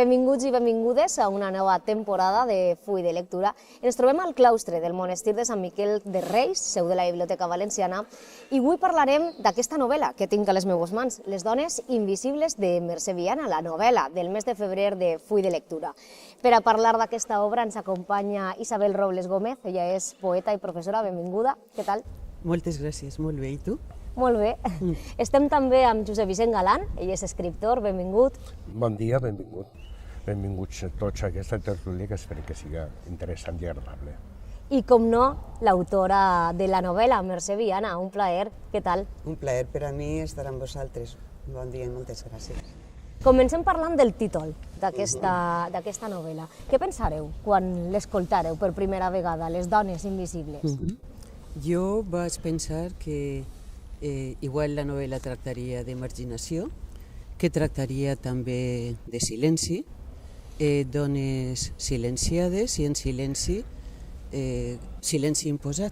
Benvinguts i benvingudes a una nova temporada de Full de Lectura. Ens trobem al claustre del monestir de Sant Miquel de Reis, seu de la Biblioteca Valenciana, i avui parlarem d'aquesta novel·la que tinc a les meves mans, Les dones invisibles de Mercè Viana, la novel·la del mes de febrer de Full de Lectura. Per a parlar d'aquesta obra ens acompanya Isabel Robles Gómez, ella és poeta i professora. Benvinguda, què tal? Moltes gràcies, molt bé, i tu? Molt bé. Estem també amb Josep Vicent Galan, ell és escriptor, benvingut. Bon dia, benvingut. Benvinguts tots a aquesta tertúlia que espero que siga interessant i agradable. I, com no, l'autora de la novel·la, Mercè Viana, un plaer, què tal? Un plaer per a mi estar amb vosaltres. Bon dia i moltes gràcies. Comencem parlant del títol d'aquesta novel·la. Què pensareu quan l'escoltareu per primera vegada, Les dones invisibles? Jo vaig pensar que igual la novel·la tractaria de marginació, que tractaria també de silenci, dones silenciades i en silenci, silenci imposat.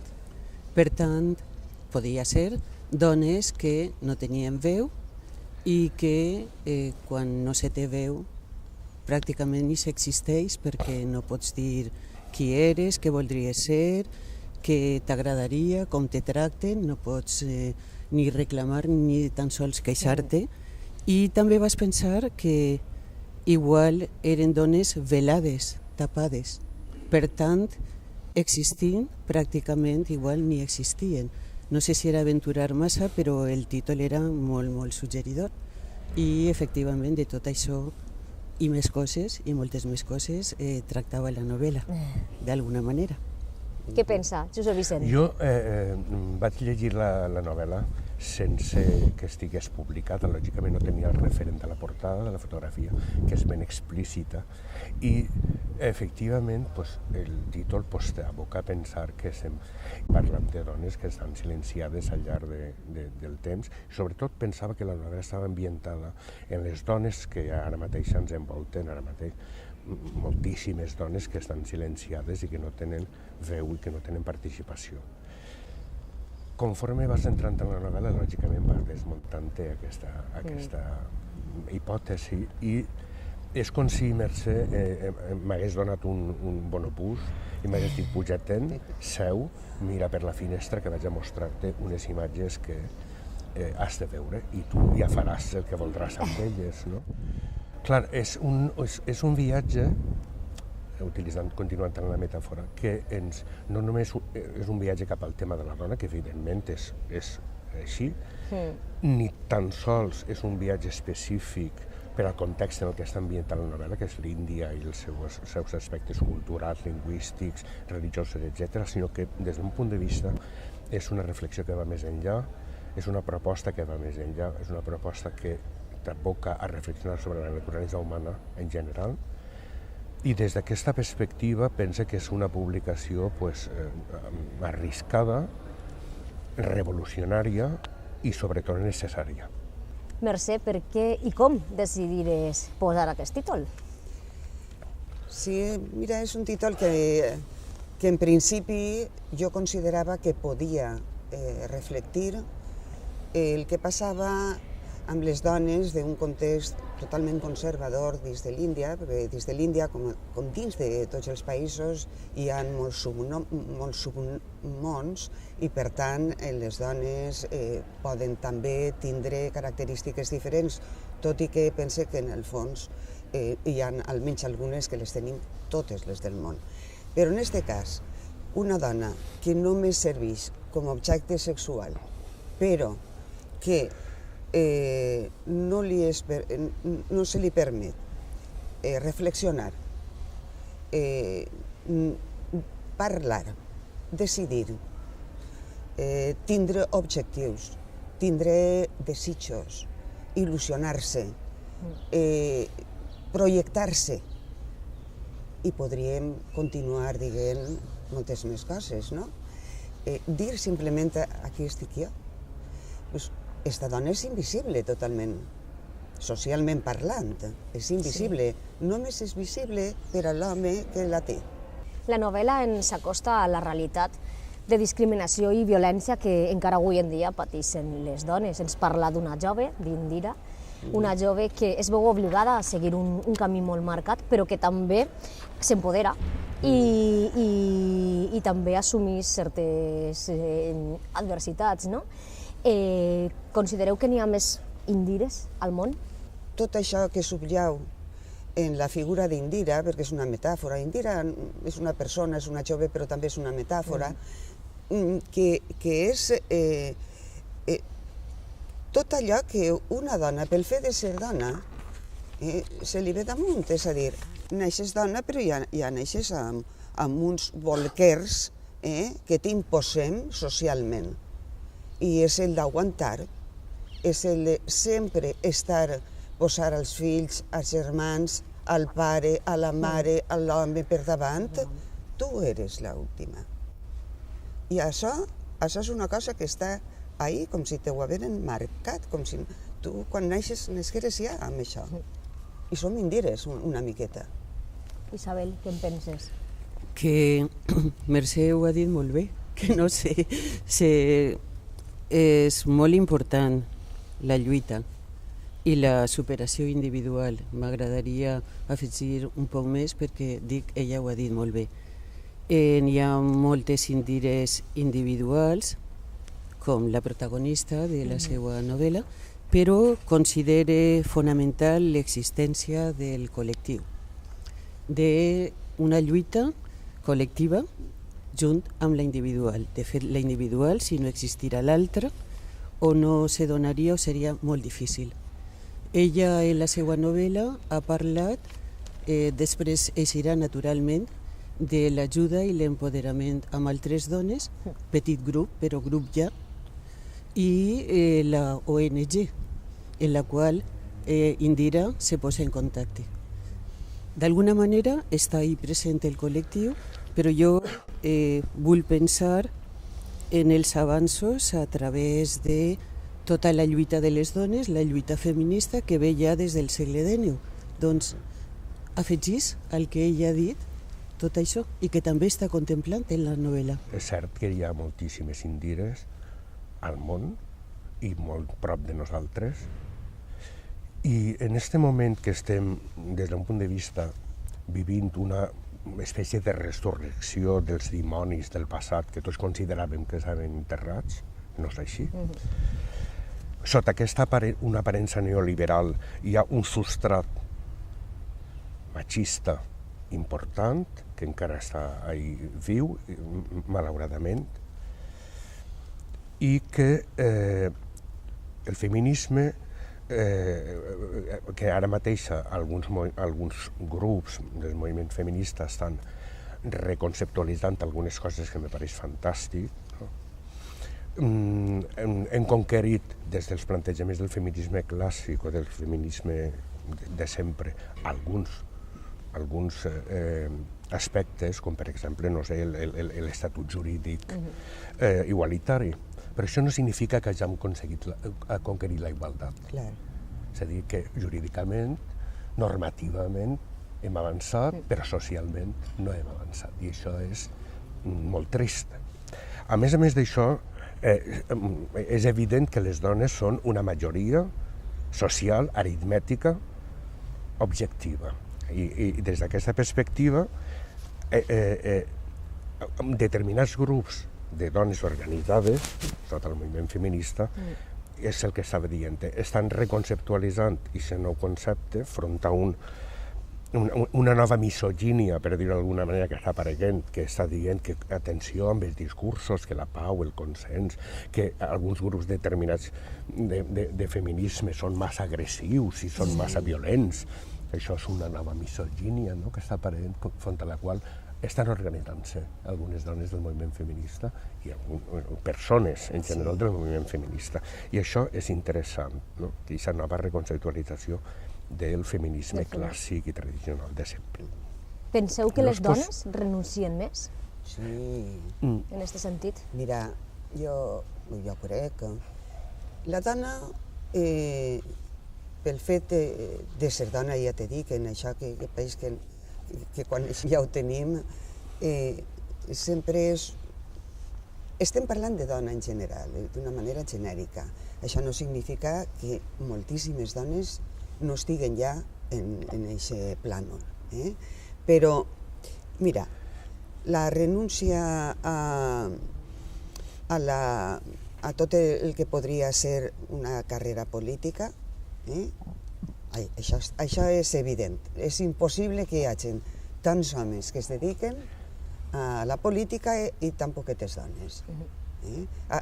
Per tant, podia ser dones que no tenien veu i que quan no se té veu pràcticament ni s'existeix perquè no pots dir qui eres, què voldries ser, què t'agradaria, com te tracten, no pots ni reclamar ni tan sols queixar-te. I també vas pensar que igual eren dones velades, tapades. Per tant, existint, pràcticament igual ni existien. No sé si era aventurar massa, però el títol era molt suggeridor. I efectivament de tot això i més coses, i moltes més coses, tractava la novel·la, d'alguna manera. Què pensa, Josep Vicent? Jo vaig llegir la novel·la sense que estigués publicada. Lògicament no tenia el referent de la portada, de la fotografia, que és ben explícita. I, efectivament, el títol t'aboca a pensar que parlem de dones que estan silenciades al llarg del temps. Sobretot pensava que la novel·la estava ambientada en les dones que ara mateix ens envolten, ara mateix, moltíssimes dones que estan silenciades i que no tenen veu i que no tenen participació. Conforme vas entrant en la novel·la, lògicament vas desmuntant-te aquesta hipòtesi i és com si Mercè m'hagués donat un bonopús i m'hagués dit puja-te'n, seu, mira per la finestra que vaig a mostrar-te unes imatges que has de veure i tu ja faràs el que voldràs amb elles, no? Clar, és un viatge, continuant en la metàfora, que no només és un viatge cap al tema de la dona, que evidentment és així, ni tan sols és un viatge específic per al context en el que està ambientada la novel·la, que és l'Índia i els seus aspectes culturals, lingüístics, religiosos, etc., sinó que des d'un punt de vista és una reflexió que va més enllà, és una proposta que va més enllà, és una proposta que t'aboca a reflexionar sobre la naturalesa humana en general, i des d'aquesta perspectiva pensa que és una publicació arriscada, revolucionària i sobretot necessària. Mercè, per què i com decidiries posar aquest títol? Sí, mira, és un títol que en principi jo considerava que podia reflectir el que passava amb les dones d'un context totalment conservador dins de l'Índia, perquè dins de l'Índia, com dins de tots els països, hi ha molts submons i, per tant, les dones poden també tindre característiques diferents, tot i que pense que, en el fons, hi ha almenys algunes que les tenim totes les del món. Però, en aquest cas, una dona que només serveix com a objecte sexual, però que no se li permet reflexionar, parlar, decidir, tindre objectius, tindre desitjos, il·lusionar-se, projectar-se. I podríem continuar dient moltes més coses, no? Dir simplement aquí estic jo. Esta dona és invisible totalment, socialment parlant, és invisible. Només és visible per a l'home que la té. La novel·la ens acosta a la realitat de discriminació i violència que encara avui en dia pateixen les dones. Ens parla d'una jove, d'Indira, una jove que es veu obligada a seguir un camí molt marcat, però que també s'empodera i també assumís certes adversitats, no? Considereu que n'hi ha més Indires al món? Tot això que sublleu en la figura d'Indira, perquè és una metàfora, Indira és una persona, és una jove, però també és una metàfora, que és tot allò que una dona, pel fet de ser dona, se li ve damunt, és a dir, neixes dona però ja neixes amb uns bolquers que t'imposem socialment. I és el d'aguantar, és el de sempre posar els fills, als germans, al pare, a la mare, a l'home per davant. Tu eres l'última. I això és una cosa que està ahí, com si t'ho hagueren marcat, com si tu quan nasqueres ja amb això. I som indires una miqueta. Isabel, què en penses? Que Mercè ho ha dit molt bé, que no sé, és molt important la lluita i la superació individual. M'agradaria afegir un poc més perquè ella ho ha dit molt bé. Hi ha moltes indires individuals, com la protagonista de la seva novel·la, però considere fonamental l'existència del col·lectiu, d'una lluita col·lectiva junt amb la individual. De fet, la individual, si no existira l'altra, o no se donaria o seria molt difícil. Ella, en la seva novel·la, ha parlat, després eixirà naturalment, de l'ajuda i l'empoderament amb altres dones, petit grup, però grup ja, i la ONG, en la qual Indira se posa en contacte. D'alguna manera està ahí present el col·lectiu, però jo vull pensar en els avanços a través de tota la lluita de les dones, la lluita feminista que ve ja des del segle XIX. Doncs afegís al que ella ha dit tot això i que també està contemplant en la novel·la. És cert que hi ha moltíssimes indires al món i molt prop de nosaltres, i en aquest moment que estem, des d'un punt de vista, vivint una espècie de resurrecció dels dimonis del passat que tots consideràvem que estaven enterrats, no és així. Sota aquesta una aparença neoliberal hi ha un substrat machista important, que encara està ahí viu, malauradament, i que el feminisme, que ara mateix alguns grups del moviment feminista estan reconceptualitzant algunes coses que me pareix fantàstic, no? Hem conquerit des dels plantejaments del feminisme clàssic o del feminisme de sempre alguns aspectes, com per exemple, no sé, l'estatut jurídic igualitari. Però això no significa que hàgim conquerit la igualtat. És a dir, que jurídicament, normativament, hem avançat, però socialment no hem avançat. I això és molt trist. A més d'això, és evident que les dones són una majoria social, aritmètica, objectiva. I des d'aquesta perspectiva, determinats grups de dones organitzades, tot el moviment feminista, és el que estava dient. Estan reconceptualitzant aquest nou concepte front a una nova misogínia, per dir-ho d'alguna manera, que està apareixent, que està dient que atenció amb els discursos, que la pau, el consens, que alguns grups determinats de feminisme són massa agressius i són massa violents. Això és una nova misogínia, no?, que està apareixent, front a la qual estan organitzant-se algunes dones del moviment feminista i persones en general del moviment feminista. I això és interessant, no?, aquesta nova reconceptualització del feminisme clàssic i tradicional de sempre. Penseu que les dones renuncien més? Sí. En aquest sentit? Mira, jo crec que la dona, pel fet de ser dona, ja t'he dit, en això que veig que quan ja ho tenim, sempre estem parlant de dona en general, d'una manera genèrica. Això no significa que moltíssimes dones no estiguen ja en aquest plànol. Però, mira, la renúncia a tot el que podria ser una carrera política, això és evident. És impossible que hi hagi tants homes que es dediquen a la política i tan poquetes dones.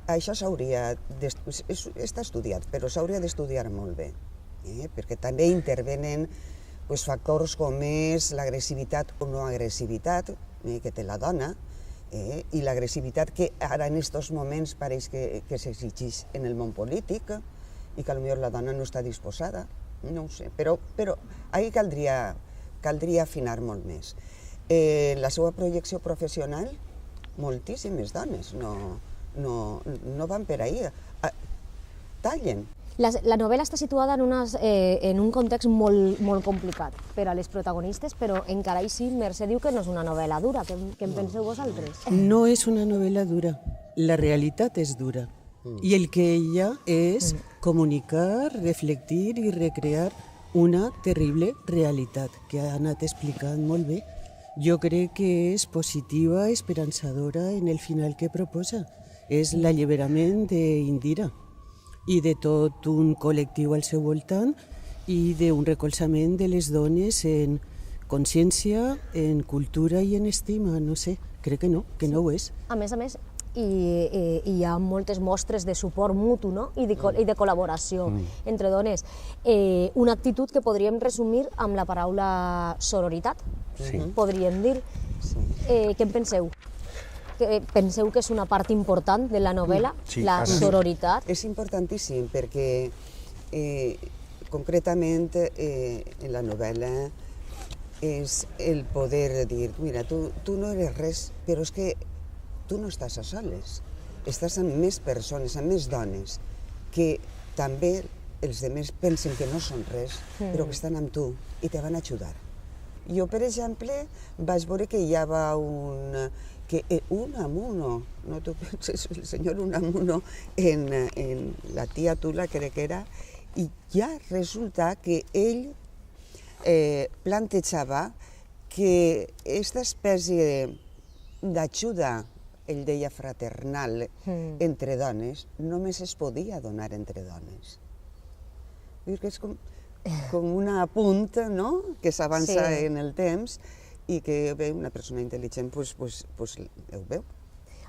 Això està estudiat, però s'hauria d'estudiar molt bé, perquè també intervenen factors com és l'agressivitat o no agressivitat que té la dona i l'agressivitat que ara en aquests moments pareix que s'exigeix en el món polític i que potser la dona no està disposada, no ho sé, però ahí caldria afinar molt més. La seva projecció professional, moltíssimes dones no van per ahí, tallen. La novel·la està situada en un context molt complicat per a les protagonistes, però encara així Mercè diu que no és una novel·la dura. Què en penseu vosaltres? No és una novel·la dura, la realitat és dura. I el que ella és comunicar, reflectir i recrear una terrible realitat que ha anat explicant molt bé. Jo crec que és positiva, esperançadora en el final que proposa. És l'alliberament d'Indira i de tot un col·lectiu al seu voltant i d'un recolzament de les dones en consciència, en cultura i en estima. No sé, crec que no ho és. A més, hi ha moltes mostres de suport mutu i de col·laboració entre dones. Una actitud que podríem resumir amb la paraula sororitat, podríem dir. Què en penseu? Penseu que és una part important de la novel·la, la sororitat? És importantíssim perquè concretament en la novel·la és el poder dir, mira, tu no eres res, però és que tu no estàs a soles, estàs amb més persones, amb més dones, que també els altres pensen que no són res, però que estan amb tu i te van ajudar. Jo, per exemple, vaig veure que hi havia Unamuno, no tu penses, el senyor Unamuno en la tia Tula, crec que era, i ja resulta que ell plantejava que aquesta espècie d'ajuda, ell deia fraternal, entre dones, només es podia donar entre dones. Que és com un apunt que s'avança en el temps i que una persona intel·ligent ho veu.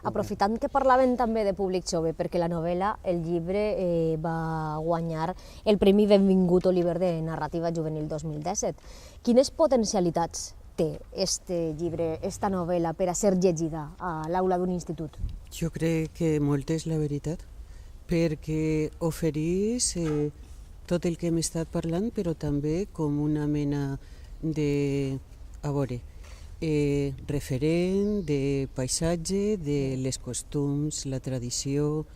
Aprofitant que parlaven també de públic jove, perquè la novel·la, el llibre, va guanyar el Premi Benvingut Oliver de Narrativa Juvenil 2017. Quines potencialitats té este llibre, esta novel·la, per a ser llegida a l'aula d'un institut? Jo crec que moltes, la veritat, perquè oferís tot el que hem estat parlant, però també com una mena de, referent de paisatge, de les costums, la tradició,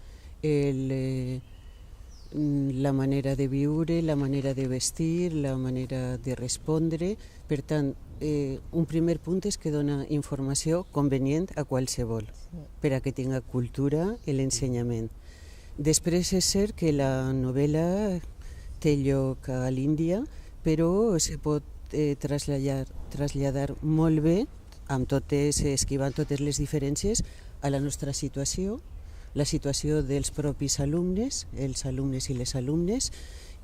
la manera de viure, la manera de vestir, la manera de respondre. Per tant, un primer punt és que dona informació convenient a qualsevol, per a que tinga cultura i l'ensenyament. Després és cert que la novel·la té lloc a l'Índia, però se pot traslladar molt bé, esquivant totes les diferències, a la nostra situació, la situació dels propis alumnes, els alumnes i les alumnes,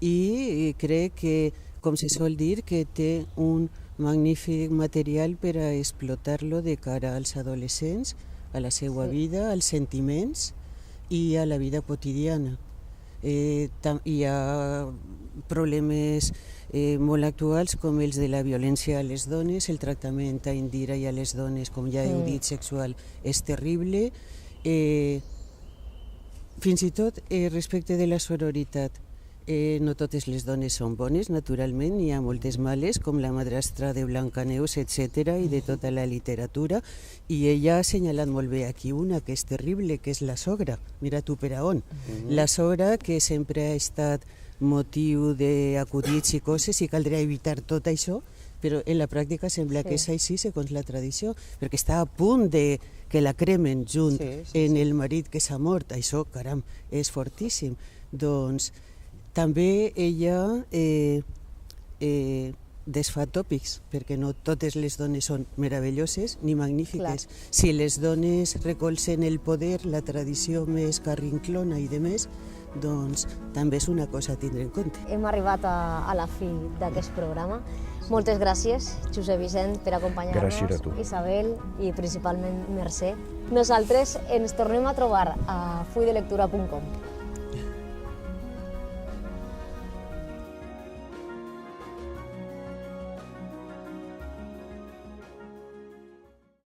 i crec que, com se sol dir, que té un magnífic material per a explotar-lo de cara als adolescents, a la seva vida, als sentiments i a la vida quotidiana. Hi ha problemes molt actuals com els de la violència a les dones, el tractament a Indira i a les dones, com ja heu dit, sexual, és terrible. Fins i tot respecte de la sororitat, no totes les dones són bones, naturalment, hi ha moltes males, com la madrastra de Blancaneus, etc., i de tota la literatura, i ella ha assenyalat molt bé aquí una que és terrible, que és la sogra. Mira tu per a on. La sogra, que sempre ha estat motiu d'acudits i coses, i caldrà evitar tot això, però en la pràctica sembla que és així segons la tradició, perquè està a punt de que la cremen junt en el marit que s'ha mort. Això, caram, és fortíssim. Doncs també ella desfà tòpics, perquè no totes les dones són meravelloses ni magnífiques. Si les dones recolzen el poder, la tradició més carrinclona i de més, doncs també és una cosa a tindre en compte. Hem arribat a la fi d'aquest programa. Moltes gràcies, Josep Vicent, per acompanyar-nos. Gràcies a tu. Isabel i principalment Mercè. Nosaltres ens tornem a trobar a fuidelectura.com.